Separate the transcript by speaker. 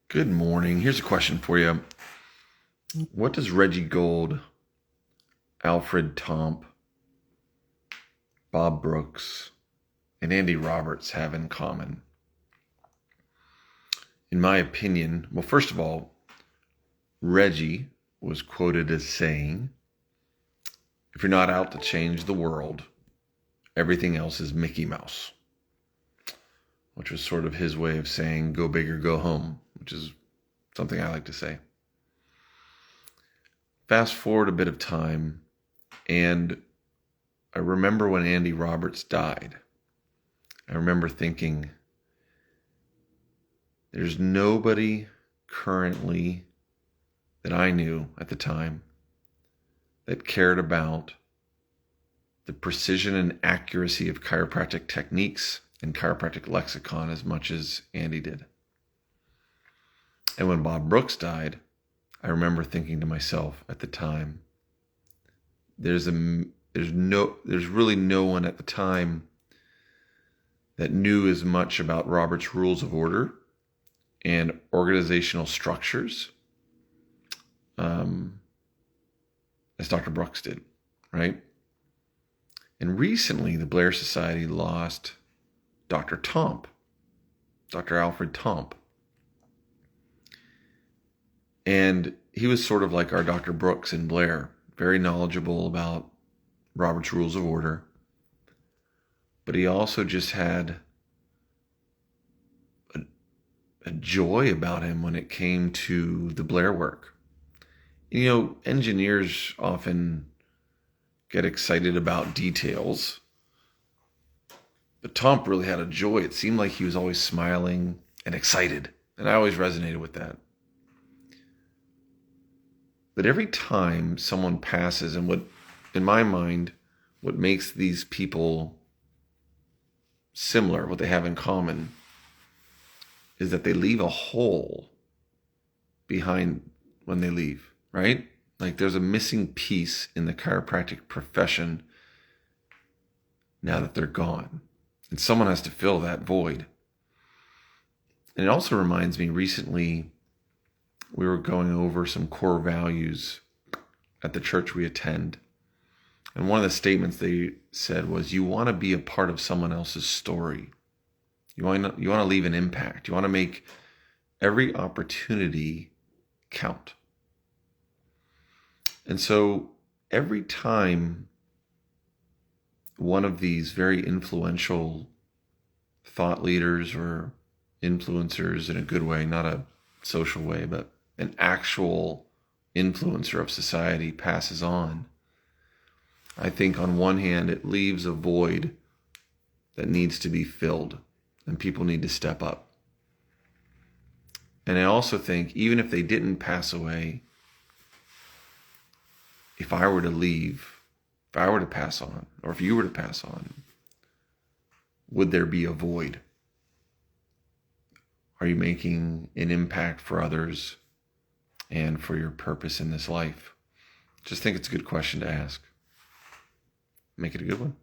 Speaker 1: Good morning. Here's a question for you. What does Reggie Gold, Alfred Tomp, Bob Brooks, and Andy Roberts have in common? In my opinion, well, first of all, Reggie was quoted as saying, "If you're not out to change the world, everything else is Mickey Mouse," which was sort of his way of saying, go big or go home, which is something I like to say. Fast forward a bit of time, and I remember when Andy Roberts died. I remember thinking, there's nobody currently that I knew at the time that cared about the precision and accuracy of chiropractic techniques and chiropractic lexicon as much as Andy did. And when Bob Brooks died, I remember thinking to myself at the time, there's really no one at the time that knew as much about Robert's rules of order and organizational structures as Dr. Brooks did, right? And recently, the Blair Society lost Dr. Tomp, Dr. Alfred Tomp. And he was sort of like our Dr. Brooks in Blair, very knowledgeable about Robert's Rules of Order. But he also just had a joy about him when it came to the Blair work. You know, engineers often get excited about details, but Tomp really had a joy. It seemed like he was always smiling and excited, and I always resonated with that. But every time someone passes, and what, in my mind, what makes these people similar, what they have in common, is that they leave a hole behind when they leave, right? Like there's a missing piece in the chiropractic profession now that they're gone. And someone has to fill that void. And it also reminds me, recently we were going over some core values at the church we attend. And one of the statements they said was, you want to be a part of someone else's story. You want to leave an impact. You want to make every opportunity count. And so every time one of these very influential thought leaders or influencers in a good way, not a social way, but an actual influencer of society passes on, I think on one hand, it leaves a void that needs to be filled and people need to step up. And I also think even if they didn't pass away, if I were to leave, if I were to pass on, or if you were to pass on, would there be a void? Are you making an impact for others and for your purpose in this life? Just think it's a good question to ask. Make it a good one.